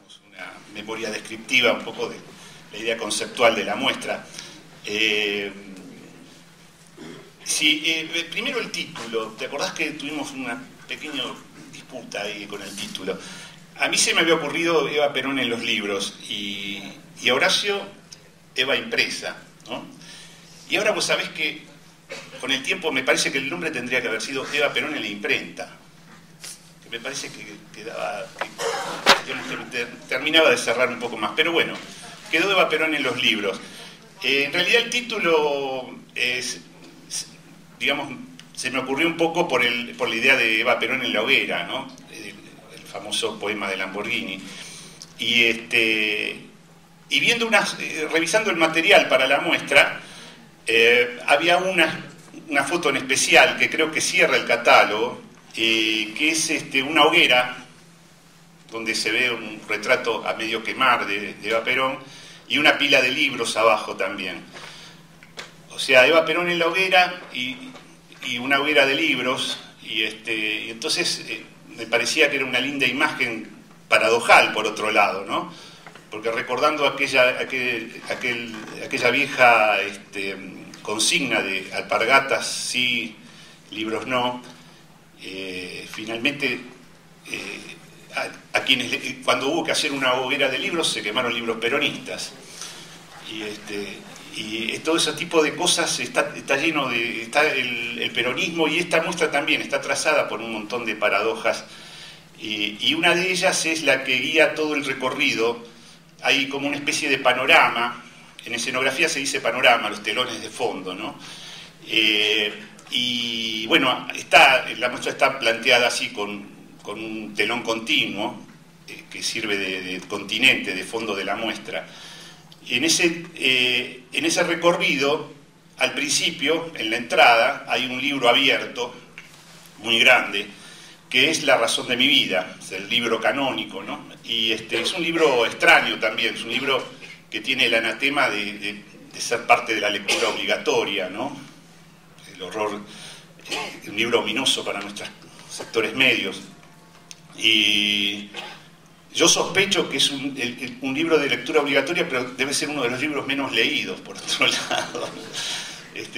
digamos, una memoria descriptiva un poco de la idea conceptual de la muestra. Primero el título. ¿Te acordás que tuvimos una pequeña disputa ahí con el título? A mí se me había ocurrido Eva Perón en los libros y a Horacio Eva impresa, ¿no? Y ahora vos sabés que con el tiempo me parece que el nombre tendría que haber sido Eva Perón en la imprenta, que me parece que terminaba de cerrar un poco más, pero bueno, quedó Eva Perón en los libros. En realidad el título es, digamos, se me ocurrió un poco por la idea de Eva Perón en la hoguera, ¿no? El famoso poema de Lamborghini. Y viendo revisando el material para la muestra, había una foto en especial que creo que cierra el catálogo, que es una hoguera donde se ve un retrato a medio quemar de Eva Perón y una pila de libros abajo también. O sea, Eva Perón en la hoguera y una hoguera de libros, y entonces me parecía que era una linda imagen paradojal por otro lado, ¿no? Porque recordando aquella vieja consigna de alpargatas sí, libros no, finalmente a quienes cuando hubo que hacer una hoguera de libros se quemaron libros peronistas, y todo ese tipo de cosas está lleno de el peronismo, y esta muestra también está trazada por un montón de paradojas, y una de ellas es la que guía todo el recorrido. Hay como una especie de panorama, en escenografía se dice panorama, los telones de fondo, ¿no? Y bueno, la muestra está planteada así con un telón continuo, que sirve de continente, de fondo de la muestra. En ese recorrido, al principio, en la entrada, hay un libro abierto, muy grande, que es La razón de mi vida, es el libro canónico, ¿no? Y es un libro extraño también, es un libro que tiene el anatema de ser parte de la lectura obligatoria, ¿no? El horror, un libro ominoso para nuestros sectores medios. Y yo sospecho que es un libro de lectura obligatoria, pero debe ser uno de los libros menos leídos, por otro lado.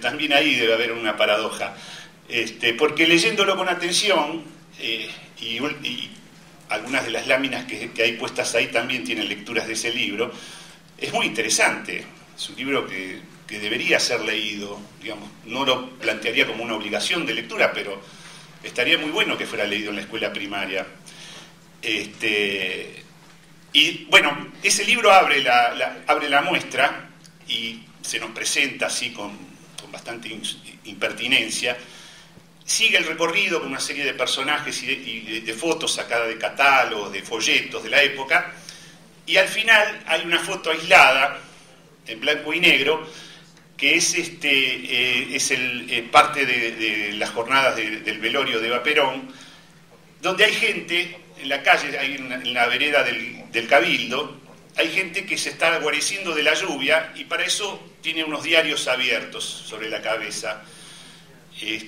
También ahí debe haber una paradoja. Porque leyéndolo con atención, y algunas de las láminas que hay puestas ahí también tienen lecturas de ese libro, es muy interesante. Es un libro que debería ser leído, digamos, no lo plantearía como una obligación de lectura, pero estaría muy bueno que fuera leído en la escuela primaria. Y bueno, ese libro abre la muestra y se nos presenta así con bastante impertinencia. Sigue el recorrido con una serie de personajes y de fotos sacadas de catálogos, de folletos de la época, y al final hay una foto aislada, en blanco y negro, que es parte de las jornadas del velorio de Eva Perón, donde hay gente en la calle, en la vereda del Cabildo, hay gente que se está guareciendo de la lluvia, y para eso tiene unos diarios abiertos sobre la cabeza.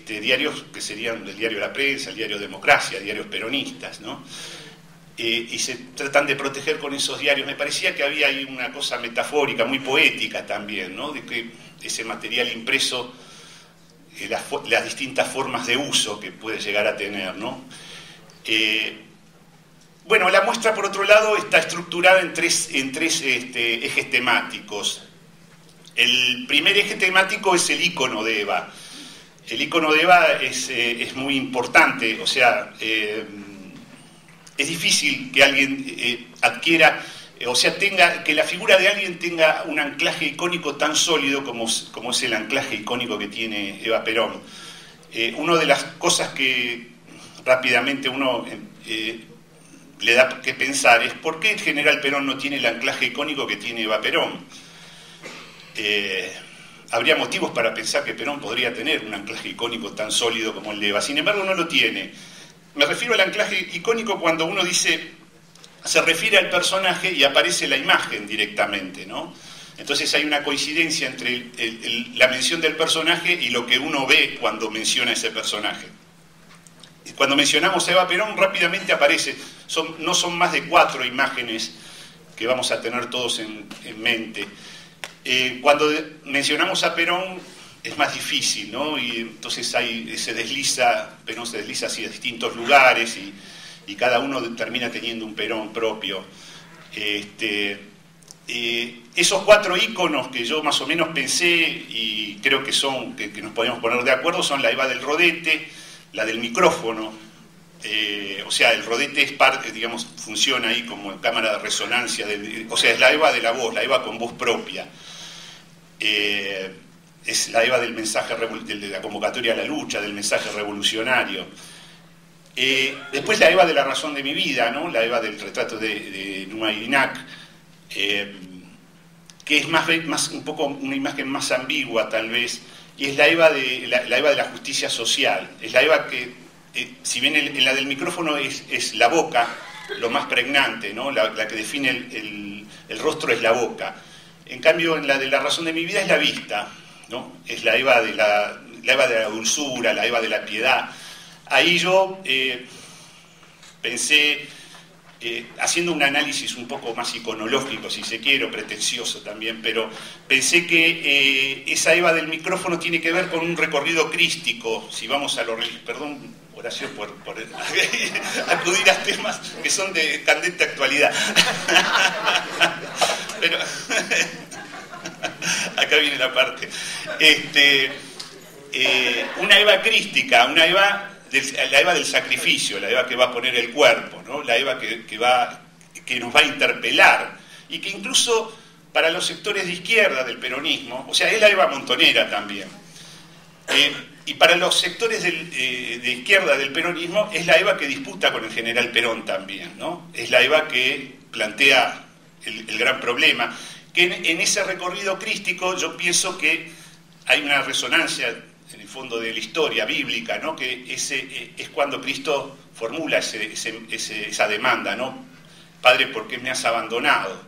Diarios que serían el diario La Prensa, el diario Democracia, diarios peronistas, ¿no? Y se tratan de proteger con esos diarios. Me parecía que había ahí una cosa metafórica, muy poética también, ¿no? De que ese material impreso, las distintas formas de uso que puede llegar a tener, ¿no? Bueno, la muestra, por otro lado, está estructurada en tres ejes temáticos. El primer eje temático es el ícono de Eva. El ícono de Eva es muy importante, o sea, es difícil que alguien adquiera, o sea, que la figura de alguien tenga un anclaje icónico tan sólido como es el anclaje icónico que tiene Eva Perón. Una de las cosas que rápidamente uno le da que pensar es por qué el general Perón no tiene el anclaje icónico que tiene Eva Perón. Habría motivos para pensar que Perón podría tener un anclaje icónico tan sólido como el de Eva, sin embargo no lo tiene. Me refiero al anclaje icónico cuando uno dice, se refiere al personaje y aparece la imagen directamente, ¿no? Entonces hay una coincidencia entre la mención del personaje y lo que uno ve cuando menciona ese personaje. Y cuando mencionamos a Eva Perón rápidamente aparece no son más de 4 imágenes que vamos a tener todos en mente. Cuando mencionamos a Perón es más difícil, ¿no? Y entonces Perón se desliza hacia distintos lugares y cada uno termina teniendo un Perón propio. Esos 4 íconos que yo más o menos pensé y creo que nos podemos poner de acuerdo son la Eva del rodete, la del micrófono, o sea, el rodete es parte, digamos, funciona ahí como cámara de resonancia, o sea, es la Eva de la voz, la Eva con voz propia. Es la Eva del mensaje, de la convocatoria a la lucha, del mensaje revolucionario. Después la Eva de la razón de mi vida, ¿no? La Eva del retrato de Numa Irinak, que es más un poco una imagen más ambigua tal vez, y es la Eva de la justicia social. Es la Eva que, si bien en la del micrófono es la boca, lo más pregnante, ¿no? La que define el rostro es la boca. En cambio, en la de la razón de mi vida es la vista, ¿no? Es la Eva de la Eva de la dulzura, la Eva de la piedad. Ahí yo pensé, haciendo un análisis un poco más iconológico, si se quiere, o pretencioso también, pero pensé que esa Eva del micrófono tiene que ver con un recorrido crístico, si vamos a lo religioso. Perdón, Horacio, por acudir a temas que son de candente actualidad. Pero acá viene la parte. Una Eva crística, la Eva del sacrificio, la Eva que va a poner el cuerpo, ¿no? La Eva que nos va a interpelar y que incluso para los sectores de izquierda del peronismo, o sea, es la Eva montonera también, y para los sectores de izquierda del peronismo es la Eva que disputa con el general Perón también, ¿no? Es la Eva que plantea el gran problema, que en ese recorrido crístico yo pienso que hay una resonancia en el fondo de la historia bíblica, ¿no? Que es cuando Cristo formula esa demanda, ¿no? Padre, ¿por qué me has abandonado?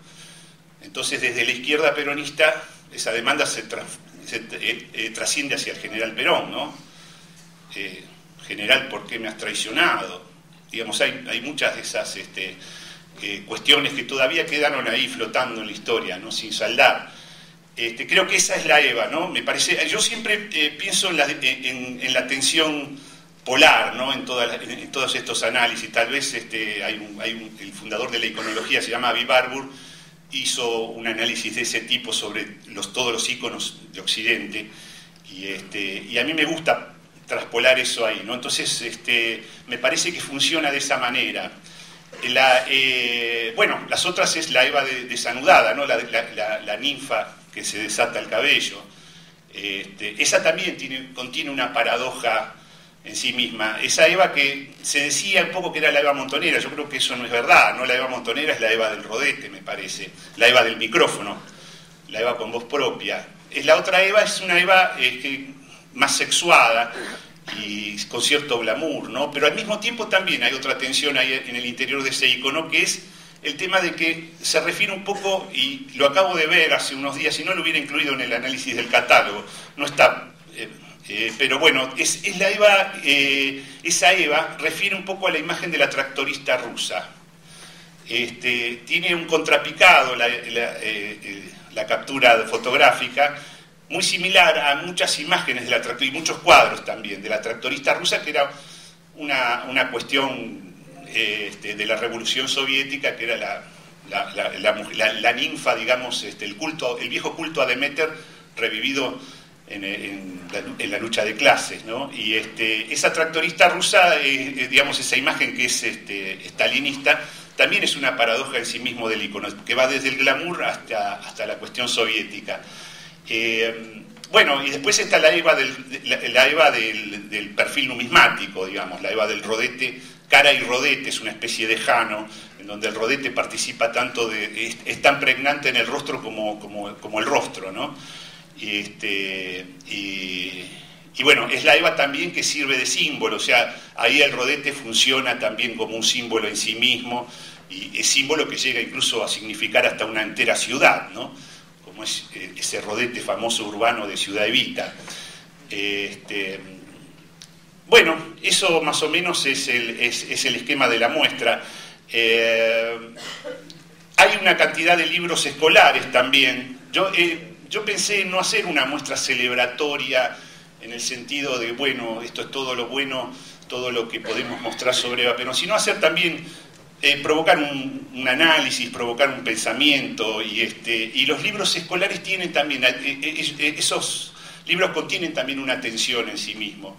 Entonces, desde la izquierda peronista, esa demanda se trasciende hacia el general Perón, ¿no? General, ¿por qué me has traicionado? Digamos, hay muchas de esas cuestiones que todavía quedaron ahí flotando en la historia, ¿no? Sin saldar. Creo que esa es la Eva, ¿no? Me parece, yo siempre pienso en la tensión polar, ¿no? En todos estos análisis. Tal vez el fundador de la iconología, se llama Avi Barbour, hizo un análisis de ese tipo sobre todos los íconos de Occidente, y a mí me gusta traspolar eso ahí, ¿no? Entonces, me parece que funciona de esa manera. Bueno, las otras es la Eva desanudada, ¿no? La ninfa que se desata el cabello. Esa también contiene una paradoja en sí misma. Esa Eva que se decía un poco que era la Eva montonera, yo creo que eso no es verdad, ¿no? La Eva montonera es la Eva del rodete, me parece, la Eva del micrófono, la Eva con voz propia. La otra Eva es una Eva más sexuada y con cierto glamour, ¿no? Pero al mismo tiempo también hay otra tensión ahí en el interior de ese icono, que es el tema de que se refiere un poco, y lo acabo de ver hace unos días, y no lo hubiera incluido en el análisis del catálogo, no está, pero bueno, es la Eva, esa Eva refiere un poco a la imagen de la tractorista rusa. Tiene un contrapicado la captura fotográfica, muy similar a muchas imágenes de la tractorista, y muchos cuadros también, de la tractorista rusa, que era una cuestión de la Revolución Soviética, que era la ninfa, digamos, el viejo culto a Demeter revivido en la lucha de clases, ¿no? Y esa tractorista rusa, digamos, esa imagen que es stalinista, también es una paradoja en sí mismo del icono, que va desde el glamour hasta la cuestión soviética. Bueno, y después está la Eva del perfil numismático, digamos, la Eva del rodete, cara y rodete, es una especie de Jano, en donde el rodete participa tanto es tan pregnante en el rostro como el rostro, ¿no? Y bueno, es la Eva también que sirve de símbolo, o sea, ahí el rodete funciona también como un símbolo en sí mismo, y es símbolo que llega incluso a significar hasta una entera ciudad, ¿no? Como es ese rodete famoso urbano de Ciudad Evita. Bueno, eso más o menos es el esquema de la muestra. Hay una cantidad de libros escolares también. Yo pensé en no hacer una muestra celebratoria en el sentido de, bueno, esto es todo lo bueno, todo lo que podemos mostrar sobre Eva Perón, sino hacer también, provocar un análisis, provocar un pensamiento, y los libros escolares tienen también, esos libros contienen también una tensión en sí mismo.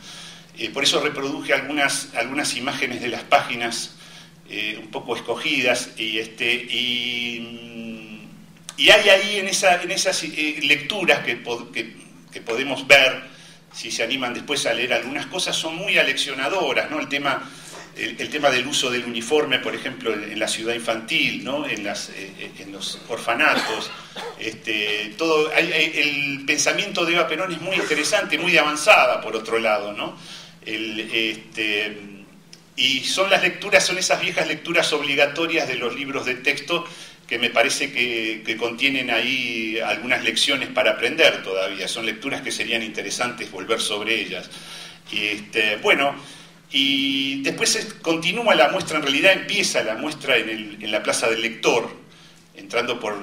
Por eso reproduje algunas imágenes de las páginas un poco escogidas, y hay ahí en esas lecturas que podemos ver, si se animan después a leer algunas cosas, son muy aleccionadoras, ¿no? El tema del uso del uniforme, por ejemplo, en la ciudad infantil, ¿no? En los orfanatos. El pensamiento de Eva Perón es muy interesante, muy avanzada, por otro lado, ¿no? Y son esas viejas lecturas obligatorias de los libros de texto que me parece que contienen ahí algunas lecciones para aprender todavía. Son lecturas que serían interesantes volver sobre ellas. Y después continúa la muestra, en realidad empieza la muestra en la Plaza del Lector. Entrando por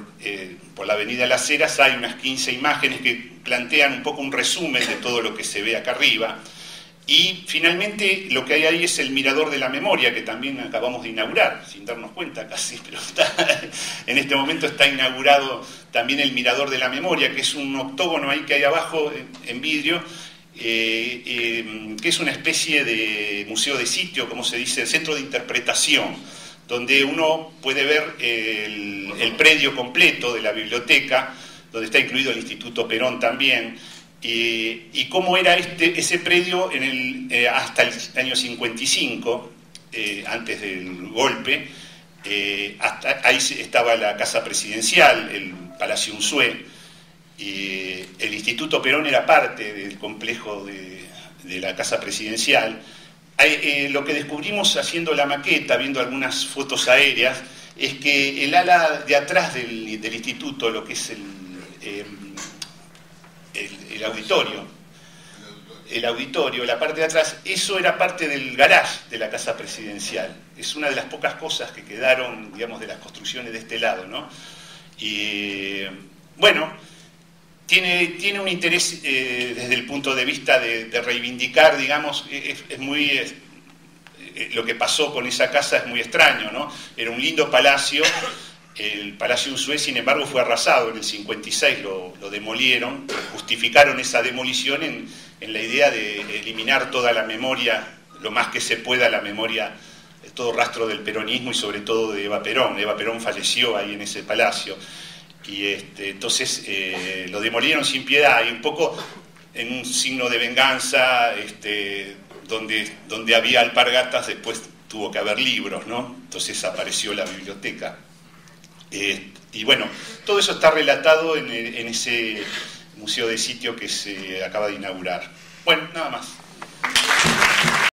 la Avenida Las Heras hay unas 15 imágenes que plantean un poco un resumen de todo lo que se ve acá arriba. Y finalmente lo que hay ahí es el Mirador de la Memoria, que también acabamos de inaugurar, sin darnos cuenta casi, pero en este momento está inaugurado también el Mirador de la Memoria, que es un octógono ahí que hay abajo en vidrio, que es una especie de museo de sitio, como se dice, centro de interpretación, donde uno puede ver el predio completo de la biblioteca, donde está incluido el Instituto Perón también, y cómo era ese predio hasta el año 55, antes del golpe. Hasta ahí estaba la Casa Presidencial, el Palacio Unzué. El Instituto Perón era parte del complejo de la Casa Presidencial. Lo que descubrimos haciendo la maqueta, viendo algunas fotos aéreas, es que el ala de atrás del instituto, lo que es el auditorio, la parte de atrás, eso era parte del garage de la Casa Presidencial. Es una de las pocas cosas que quedaron, digamos, de las construcciones de este lado, ¿no? Y bueno, tiene un interés desde el punto de vista de reivindicar, digamos, lo que pasó con esa casa es muy extraño, ¿no? Era un lindo palacio. El Palacio Unzué, sin embargo, fue arrasado en el 56, lo demolieron, justificaron esa demolición en la idea de eliminar toda la memoria, lo más que se pueda, la memoria, todo rastro del peronismo y sobre todo de Eva Perón. Eva Perón falleció ahí en ese palacio, y entonces lo demolieron sin piedad, y un poco en un signo de venganza, donde había alpargatas, después tuvo que haber libros, ¿no? Entonces apareció la biblioteca. Y bueno, todo eso está relatado en ese museo de sitio que se acaba de inaugurar. Bueno, nada más.